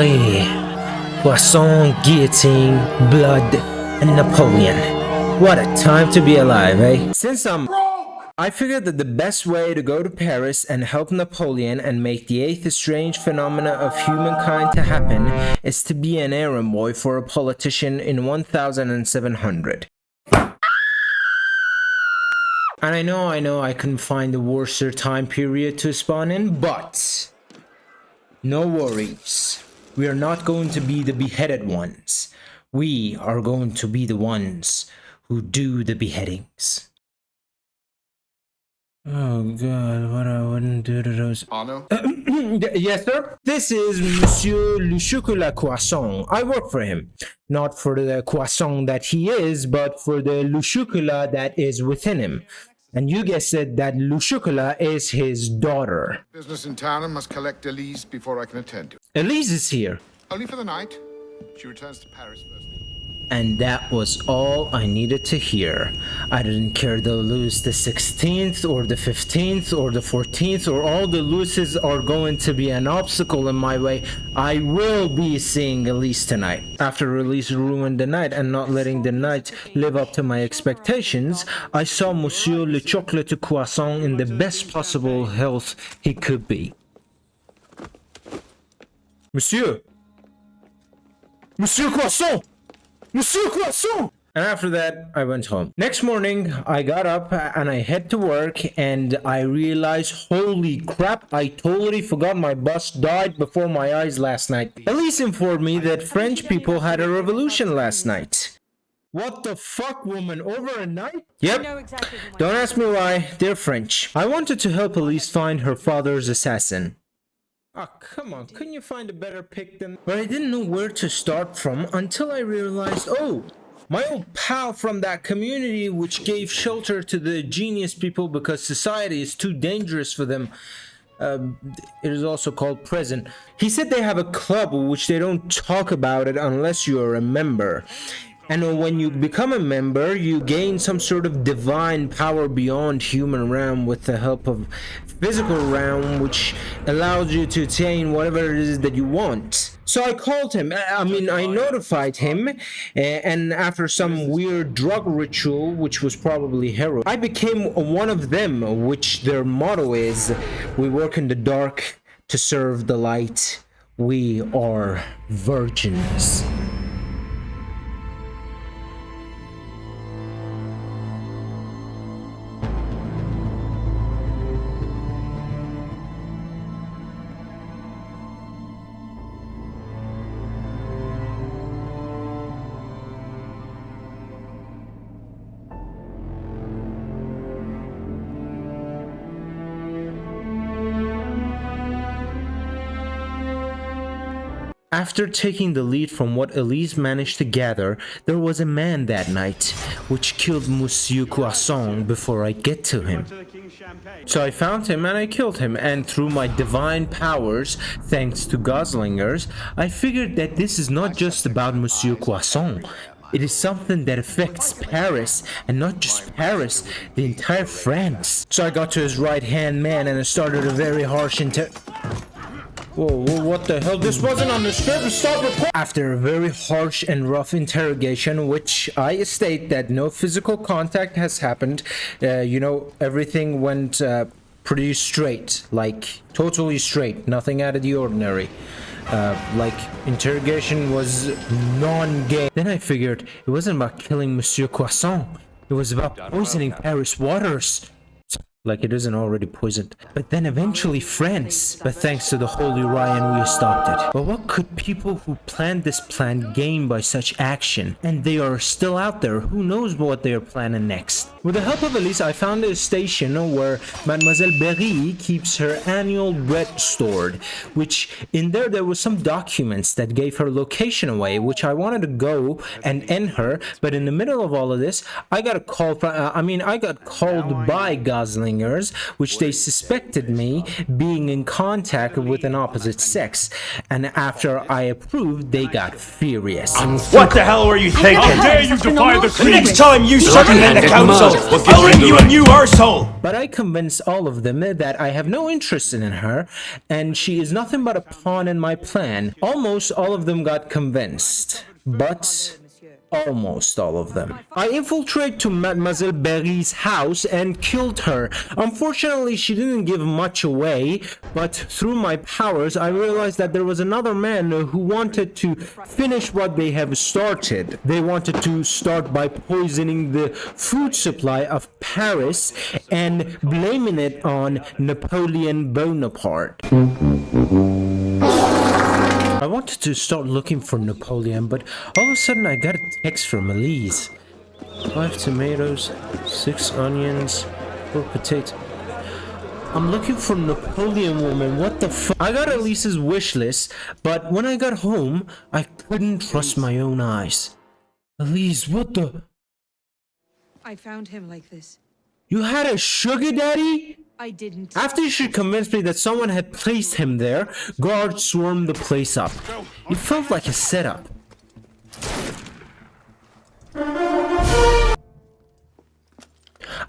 boy. Croissant, guillotine, blood, and Napoleon. What a time to be alive, eh? I figured that the best way to go to Paris and help Napoleon and make the eighth strange phenomena of humankind to happen is to be an errand boy for a politician in 1700. And I know I couldn't find a worser time period to spawn in, but no worries. We are not going to be the beheaded ones. We are going to be the ones who do the beheadings. Oh god, what I wouldn't do to those. Arno? Yes, sir? This is Monsieur Le Chocolat Croissant. I work for him. Not for the croissant that he is, but for the Le Chocolat that is within him. And you guessed it, that Le Chocolat is his daughter. Business in town and must collect Elise before I can attend to it. Elise is here. Only for the night. She returns to Paris first. And that was all I needed to hear. I didn't care to lose the 16th or the 15th or the 14th or all the loses are going to be an obstacle in my way. I will be seeing Elise tonight. After Elise ruined the night and not letting the night live up to my expectations, I saw Monsieur Le Chocolat Croissant in the best possible health he could be. Monsieur! Monsieur Croissant! Monsieur Croissant! And after that, I went home. Next morning, I got up and I head to work and I realized, holy crap, I totally forgot my bus died before my eyes last night. Elise informed me that French people had a revolution last night. What the fuck, woman? Over a night? Yep. Don't ask me why. They're French. I wanted to help Elise find her father's assassin. Oh, come on, couldn't you find a better pick than... But I didn't know where to start from until I realized, oh, my old pal from that community which gave shelter to the genius people because society is too dangerous for them. It is also called prison. He said they have a club which they don't talk about it unless you're a member. And when you become a member, you gain some sort of divine power beyond human realm with the help of physical realm, which allows you to attain whatever it is that you want. So I called him, I notified him, and after some weird drug ritual, which was probably heroin, I became one of them, which their motto is, we work in the dark to serve the light. We are virgins. After taking the lead from what Elise managed to gather, there was a man that night, which killed Monsieur Croissant before I get to him. So I found him and I killed him, and through my divine powers, thanks to Goslingers, I figured that this is not just about Monsieur Croissant. It is something that affects Paris, and not just Paris, the entire France. So I got to his right-hand man and I started a very harsh Whoa, what the hell? This wasn't on the script. Stop recording. After a very harsh and rough interrogation, which I state that no physical contact has happened, everything went pretty straight, like totally straight, nothing out of the ordinary. Interrogation was non-gay. Then I figured it wasn't about killing Monsieur Croissant. It was about poisoning Paris waters. Like it isn't already poisoned. But then eventually France. But thanks to the Holy Ryan, we stopped it. But what could people who planned this plan gain by such action? And they are still out there. Who knows what they are planning next? With the help of Elise, I found a station where Mademoiselle Berry keeps her annual bread stored. Which in there was some documents that gave her location away, which I wanted to go and end her. But in the middle of all of this, I got a call from, I got called by Gosling, which they suspected me being in contact with an opposite sex, and after I approved, they got furious. What the hell were you thinking? How dare you defy the The next time you circumvent the council, I'll ring you a new arsehole! But I convinced all of them that I have no interest in her, and she is nothing but a pawn in my plan. Almost all of them got convinced, but almost all of them. I infiltrated to Mademoiselle Berry's house and killed her. Unfortunately, she didn't give much away, but through my powers, I realized that there was another man who wanted to finish what they have started. They wanted to start by poisoning the food supply of Paris and blaming it on Napoleon Bonaparte. I wanted to start looking for Napoleon, but all of a sudden I got a text from Elise. 5 tomatoes, 6 onions, 4 potatoes. I'm looking for Napoleon woman, what the fuck? I got Elise's wish list, but when I got home, I couldn't trust my own eyes. Elise, what the? I found him like this. You had a sugar daddy? I didn't. After she convinced me that someone had placed him there, guards swarmed the place up. It felt like a setup.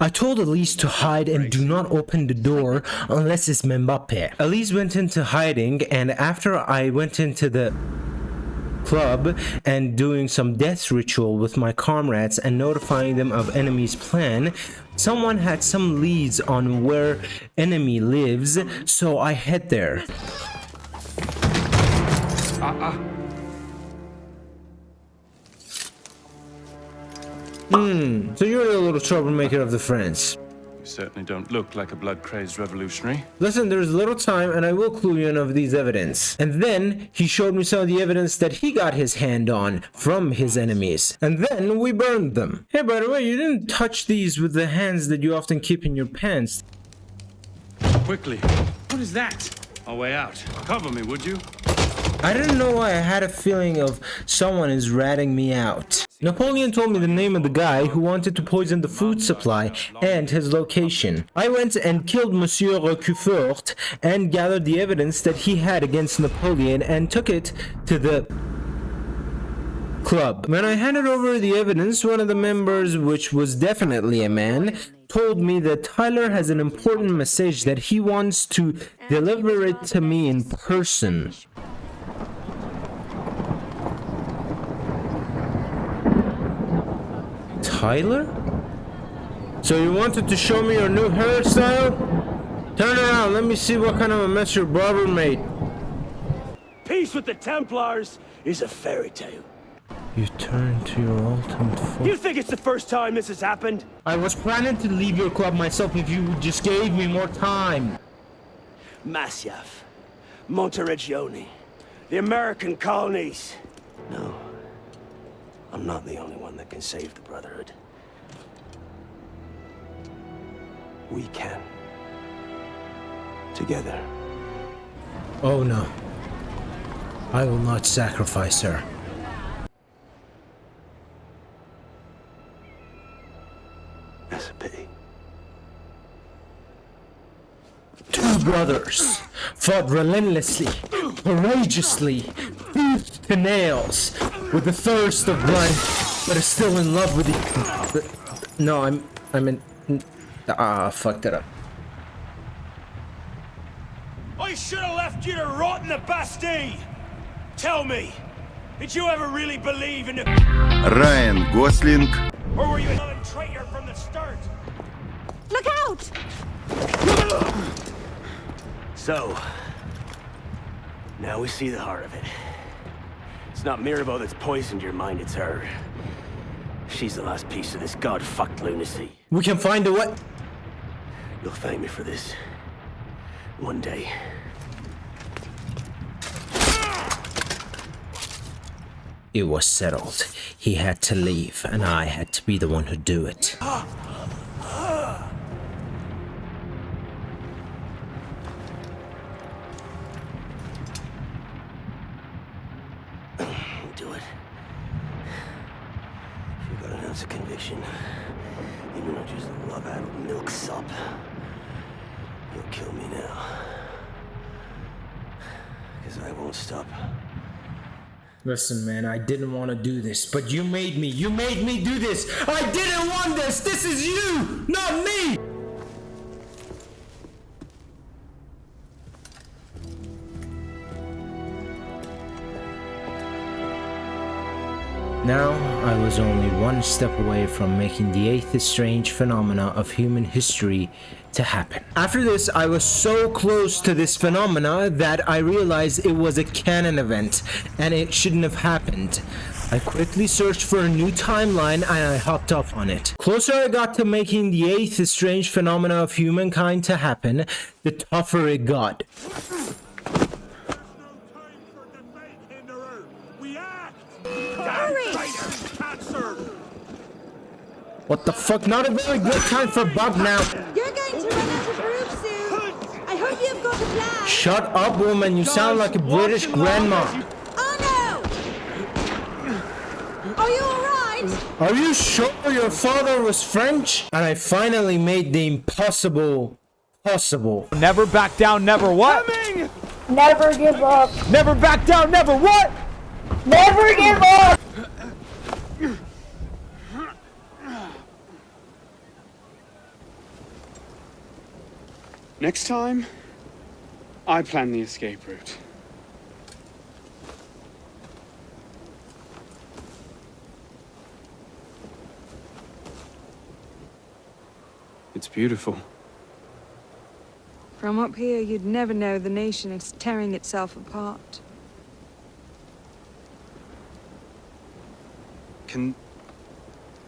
I told Elise to hide and do not open the door unless it's Mbappe. Elise went into hiding, and after I went into the club and doing some death ritual with my comrades and notifying them of enemy's plan, someone had some leads on where enemy lives, so I head there. So you're the little troublemaker of the friends. You certainly don't look like a blood-crazed revolutionary. Listen, there's little time and I will clue you in of these evidence. And then he showed me some of the evidence that he got his hand on from his enemies. And then we burned them. Hey, by the way, you didn't touch these with the hands that you often keep in your pants. Quickly. What is that? Our way out. Cover me, would you? I didn't know why I had a feeling of someone is ratting me out. Napoleon told me the name of the guy who wanted to poison the food supply and his location. I went and killed Monsieur Roquefort and gathered the evidence that he had against Napoleon and took it to the club. When I handed over the evidence, one of the members, which was definitely a man, told me that Tyler has an important message that he wants to deliver it to me in person. Tyler? So you wanted to show me your new hairstyle? Turn around, let me see what kind of a mess your barber made. Peace with the Templars is a fairy tale. You turned to your ultimate foe. You think it's the first time this has happened? I was planning to leave your club myself if you just gave me more time. Masyaf, Monteregione, the American colonies. No, I'm not the only one that can save the Brotherhood. We can. Together. Oh no. I will not sacrifice her. That's a pity. Two brothers fought relentlessly, courageously, tooth to nails, with the thirst of blood, but are still in love with each. No, I'm in. Fucked it up. I should have left you to rot in the Bastille! Tell me, did you ever really believe in the... Ryan Gosling. Or were you a traitor from the start? Look out! So, now we see the heart of it. It's not Mirabeau that's poisoned your mind, it's her. She's the last piece of this god-fucked lunacy. We can find a way. You'll thank me for this. One day. It was settled. He had to leave, and I had to be the one who do it. Do it. If you've got an ounce of conviction, even not just love-addled milksop, you'll kill me now. Because I won't stop. Listen, man, I didn't want to do this, but you made me. You made me do this. I didn't want this. This is you, not me. Now, I was only one step away from making the eighth strange phenomena of human history to happen. After this, I was so close to this phenomena that I realized it was a canon event and it shouldn't have happened. I quickly searched for a new timeline and I hopped up on it. Closer I got to making the eighth strange phenomena of humankind to happen, the tougher it got. What the fuck? Not a very good time for Bob now. You're going to run out of room soon. I hope you've got a plan. Shut up, woman. You sound like a British grandma. Oh no! Are you alright? Are you sure your father was French? And I finally made the impossible possible. Never back down, never what? Coming! Never give up. Never back down, never what? Never give up. Next time, I plan the escape route. It's beautiful. From up here, you'd never know the nation is tearing itself apart. Can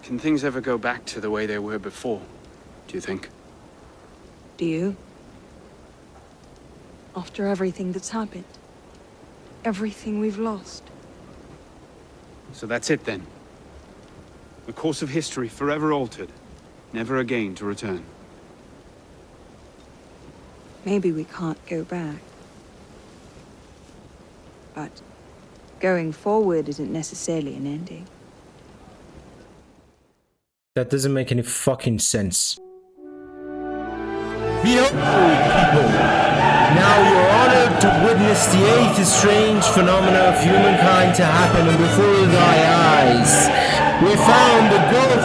things ever go back to the way they were before, do you think? Do you? After everything that's happened. Everything we've lost. So that's it then. The course of history forever altered, never again to return. Maybe we can't go back. But going forward isn't necessarily an ending. That doesn't make any fucking sense. Behold, people! Now you're honored to witness the eighth strange phenomena of humankind to happen before thy eyes. We found the girlfriend